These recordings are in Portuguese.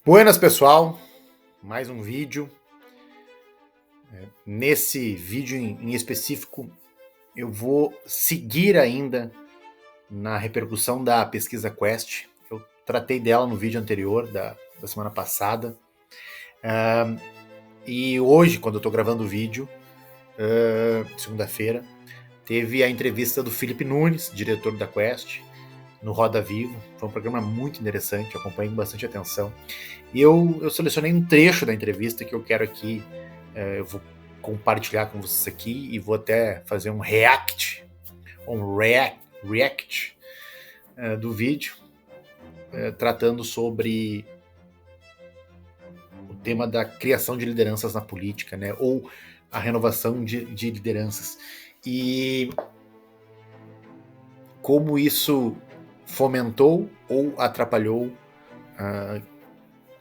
Buenas, pessoal, mais um vídeo. Nesse vídeo em específico, eu vou seguir ainda na repercussão da pesquisa Quest. Eu tratei dela no vídeo anterior, da semana passada. E hoje, quando eu estou gravando o vídeo, segunda-feira, teve a entrevista do Felipe Nunes, diretor da Quest, no Roda Viva. Foi um programa muito interessante, eu acompanhei com bastante atenção. E eu selecionei um trecho da entrevista que eu quero aqui, eu vou compartilhar com vocês aqui e vou até fazer um react do vídeo, tratando sobre o tema da criação de lideranças na política, né, ou a renovação de lideranças. E como isso fomentou ou atrapalhou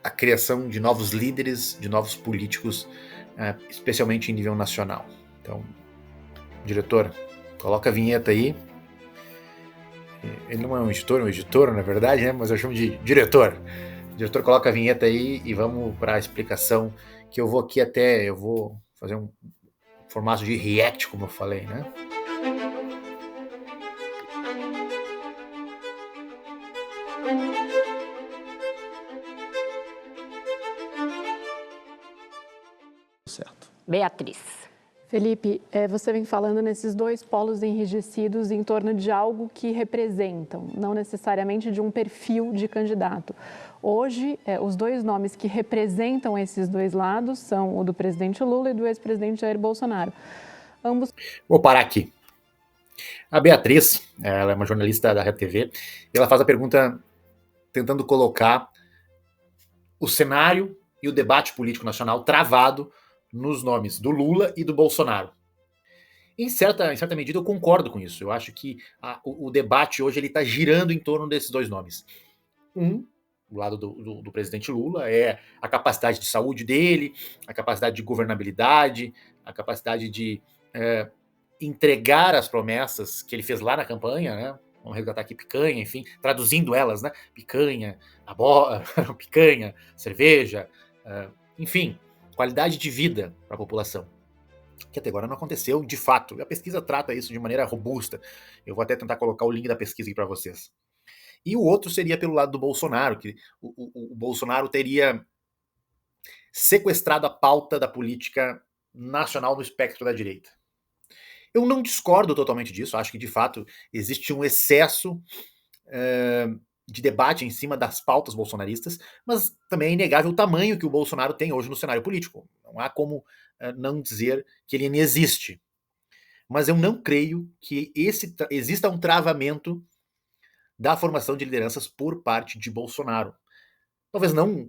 a criação de novos líderes, de novos políticos, especialmente em nível nacional. Então, diretor, coloca a vinheta aí. Ele não é um editor, é um editor, na verdade, né? Mas eu chamo de diretor. Diretor, coloca a vinheta aí e vamos para a explicação, que eu vou aqui eu vou fazer um formato de react, como eu falei, né? Certo. Beatriz. Felipe, você vem falando nesses dois polos enrijecidos em torno de algo que representam, não necessariamente de um perfil de candidato. Hoje, os dois nomes que representam esses dois lados são o do presidente Lula e do ex-presidente Jair Bolsonaro. Ambos... Vou parar aqui. A Beatriz, ela é uma jornalista da Rede TV, e ela faz a pergunta tentando colocar o cenário e o debate político nacional travado nos nomes do Lula e do Bolsonaro. Em certa medida eu concordo com isso. Eu acho que o debate hoje está girando em torno desses dois nomes. Do lado do presidente Lula, é a capacidade de saúde dele, a capacidade de governabilidade, a capacidade de entregar as promessas que ele fez lá na campanha, né? Vamos resgatar aqui picanha, enfim, traduzindo elas, né? Picanha, picanha, cerveja, enfim, qualidade de vida para a população, que até agora não aconteceu de fato. A pesquisa trata isso de maneira robusta. Eu vou até tentar colocar o link da pesquisa aqui para vocês. E o outro seria pelo lado do Bolsonaro, que o Bolsonaro teria sequestrado a pauta da política nacional no espectro da direita. Eu não discordo totalmente disso, acho que de fato existe um excesso de debate em cima das pautas bolsonaristas, mas também é inegável o tamanho que o Bolsonaro tem hoje no cenário político. Não há como não dizer que ele inexiste. Mas eu não creio que exista um travamento da formação de lideranças por parte de Bolsonaro. Talvez não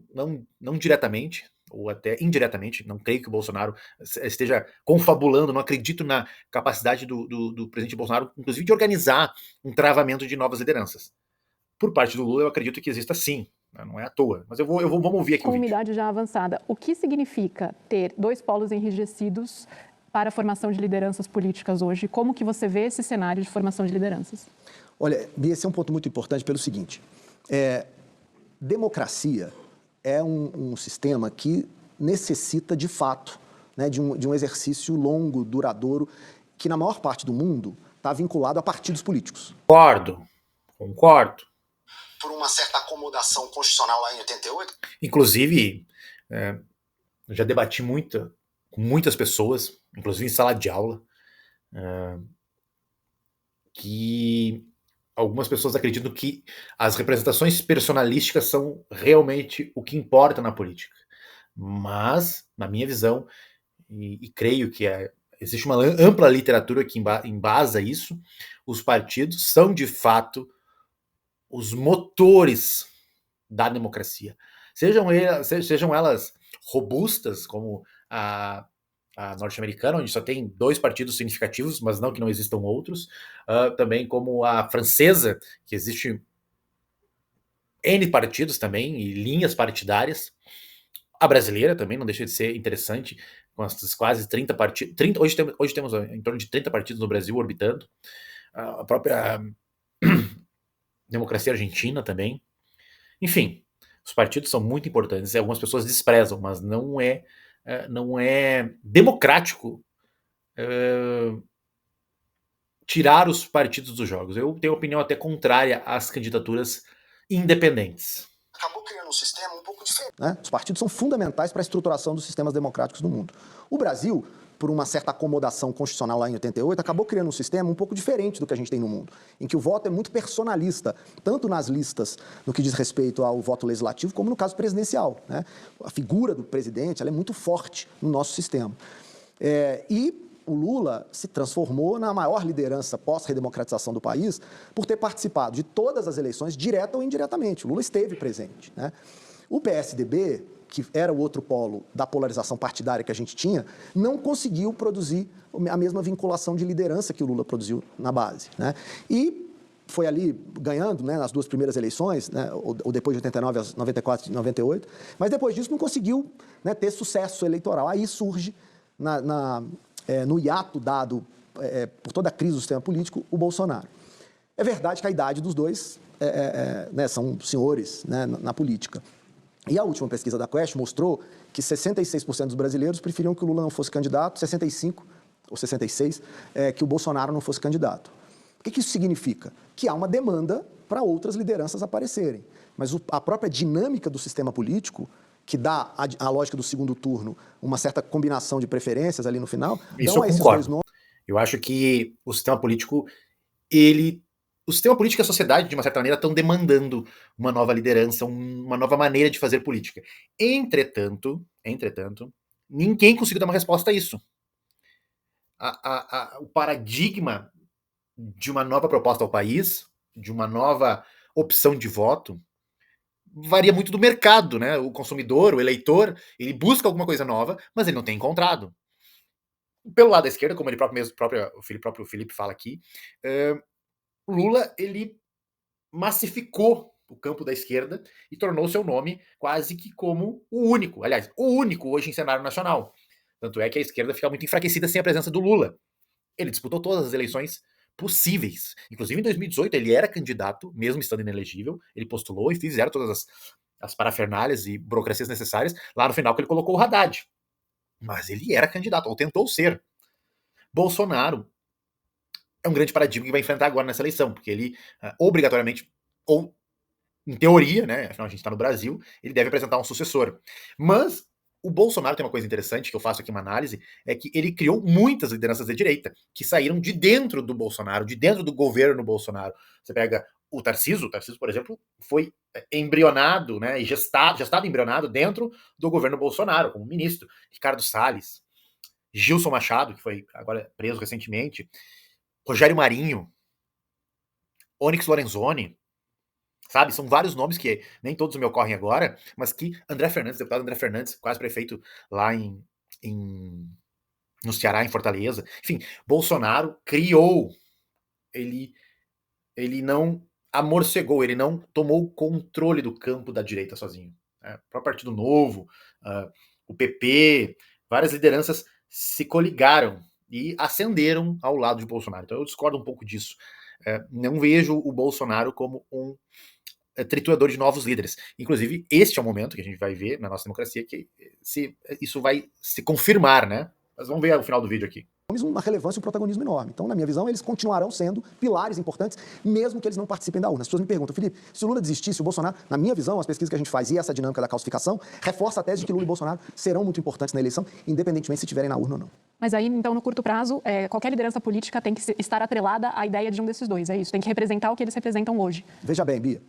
diretamente, ou até indiretamente. Não creio que o Bolsonaro esteja confabulando, não acredito na capacidade do presidente Bolsonaro, inclusive, de organizar um travamento de novas lideranças. Por parte do Lula, eu acredito que exista sim, não é à toa. Mas vamos ouvir aqui o vídeo. Comunidade já avançada, o que significa ter dois polos enrijecidos para a formação de lideranças políticas hoje? Como que você vê esse cenário de formação de lideranças? Olha, esse é um ponto muito importante pelo seguinte, democracia é um sistema que necessita, de fato, né, de um exercício longo, duradouro, que na maior parte do mundo está vinculado a partidos políticos. Concordo. Por uma certa acomodação constitucional lá em 88? Inclusive, eu já debati com muitas pessoas, inclusive em sala de aula, que algumas pessoas acreditam que as representações personalísticas são realmente o que importa na política. Mas, na minha visão, e creio que existe uma ampla literatura que embasa isso, os partidos são, de fato, os motores da democracia. Sejam elas robustas, como a norte-americana, onde só tem 2 partidos significativos, mas não que não existam outros, também como a francesa, que existe N partidos também, e linhas partidárias. A brasileira também não deixa de ser interessante, com as quase 30 partidos. Hoje temos em torno de 30 partidos no Brasil orbitando. A própria democracia argentina também. Enfim, Os partidos são muito importantes e algumas pessoas desprezam, mas não é democrático tirar os partidos dos jogos. Eu tenho opinião até contrária às candidaturas independentes. Acabou criando um sistema um pouco diferente. Né? Os partidos são fundamentais para a estruturação dos sistemas democráticos no mundo. O Brasil, por uma certa acomodação constitucional lá em 88, acabou criando um sistema um pouco diferente do que a gente tem no mundo, em que o voto é muito personalista, tanto nas listas no que diz respeito ao voto legislativo, como no caso presidencial. Né? A figura do presidente ela é muito forte no nosso sistema. E o Lula se transformou na maior liderança pós-redemocratização do país por ter participado de todas as eleições, direta ou indiretamente. O Lula esteve presente. Né? O PSDB, que era o outro polo da polarização partidária que a gente tinha, não conseguiu produzir a mesma vinculação de liderança que o Lula produziu na base. Né? E foi ali ganhando, né, nas duas primeiras eleições, né, ou depois de 89, as 94 e 98, mas depois disso não conseguiu, né, ter sucesso eleitoral. Aí surge no hiato dado por toda a crise do sistema político, o Bolsonaro. É verdade que a idade dos dois né, são senhores, né, na política. E a última pesquisa da Quest mostrou que 66% dos brasileiros preferiam que o Lula não fosse candidato, 65% ou 66% que o Bolsonaro não fosse candidato. O que isso significa? Que há uma demanda para outras lideranças aparecerem. Mas a própria dinâmica do sistema político, que dá a lógica do segundo turno uma certa combinação de preferências ali no final, isso dão eu a esses concordo. dois nomes. Eu acho que o sistema político, o sistema político e a sociedade, de uma certa maneira, estão demandando uma nova liderança, uma nova maneira de fazer política. Entretanto, ninguém conseguiu dar uma resposta a isso. O paradigma de uma nova proposta ao país, de uma nova opção de voto, varia muito do mercado, né? O consumidor, o eleitor, ele busca alguma coisa nova, mas ele não tem encontrado. Pelo lado da esquerda, como o Felipe fala aqui, o Lula, ele massificou o campo da esquerda e tornou seu nome quase que como o único hoje em cenário nacional. Tanto é que a esquerda fica muito enfraquecida sem a presença do Lula. Ele disputou todas as eleições possíveis. Inclusive, em 2018, ele era candidato, mesmo estando inelegível. Ele postulou e fizeram todas as parafernálias e burocracias necessárias. Lá no final, que ele colocou o Haddad. Mas ele era candidato, ou tentou ser. Bolsonaro é um grande paradigma que vai enfrentar agora nessa eleição, porque ele, obrigatoriamente, ou em teoria, né, afinal a gente está no Brasil, ele deve apresentar um sucessor. Mas o Bolsonaro tem uma coisa interessante, que eu faço aqui uma análise, é que ele criou muitas lideranças da direita, que saíram de dentro do Bolsonaro, de dentro do governo Bolsonaro. Você pega o Tarcísio, por exemplo, foi embrionado, né, e gestado embrionado dentro do governo Bolsonaro, como ministro. Ricardo Salles, Gilson Machado, que foi agora preso recentemente, Rogério Marinho, Onyx Lorenzoni, sabe? São vários nomes que nem todos me ocorrem agora, mas que deputado André Fernandes, quase prefeito lá no Ceará, em Fortaleza. Enfim, Bolsonaro criou, ele não amorcegou, ele não tomou o controle do campo da direita sozinho. O próprio Partido Novo, o PP, várias lideranças se coligaram e ascenderam ao lado de Bolsonaro. Então eu discordo um pouco disso. Não vejo o Bolsonaro como um triturador de novos líderes. Inclusive, este é o momento que a gente vai ver na nossa democracia que isso vai se confirmar, né? Mas vamos ver o final do vídeo aqui. Uma relevância e um protagonismo enorme. Então, na minha visão, eles continuarão sendo pilares importantes, mesmo que eles não participem da urna. As pessoas me perguntam, Felipe, se o Lula desistisse, o Bolsonaro, na minha visão, as pesquisas que a gente faz e essa dinâmica da calcificação, reforça a tese de que Lula e Bolsonaro serão muito importantes na eleição, independentemente se estiverem na urna ou não. Mas aí, então, no curto prazo, qualquer liderança política tem que estar atrelada à ideia de um desses dois, é isso? Tem que representar o que eles representam hoje. Veja bem, Bia,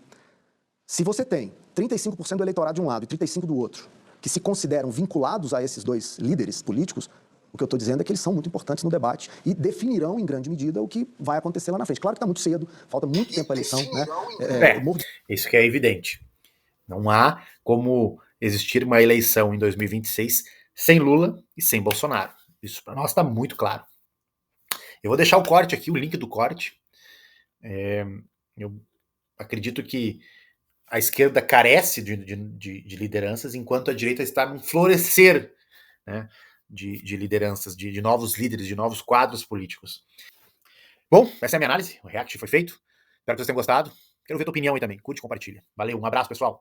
se você tem 35% do eleitorado de um lado e 35% do outro, que se consideram vinculados a esses dois líderes políticos, o que eu estou dizendo é que eles são muito importantes no debate e definirão, em grande medida, o que vai acontecer lá na frente. Claro que está muito cedo, falta muito tempo a eleição. Né? Isso que é evidente. Não há como existir uma eleição em 2026 sem Lula e sem Bolsonaro. Isso para nós está muito claro. Eu vou deixar o corte aqui, o link do corte. Eu acredito que a esquerda carece de lideranças, enquanto a direita está num florescer, né, de lideranças, de novos líderes, de novos quadros políticos. Bom, essa é a minha análise. O react foi feito. Espero que vocês tenham gostado. Quero ver tua opinião aí também. Curte e compartilha. Valeu, um abraço, pessoal.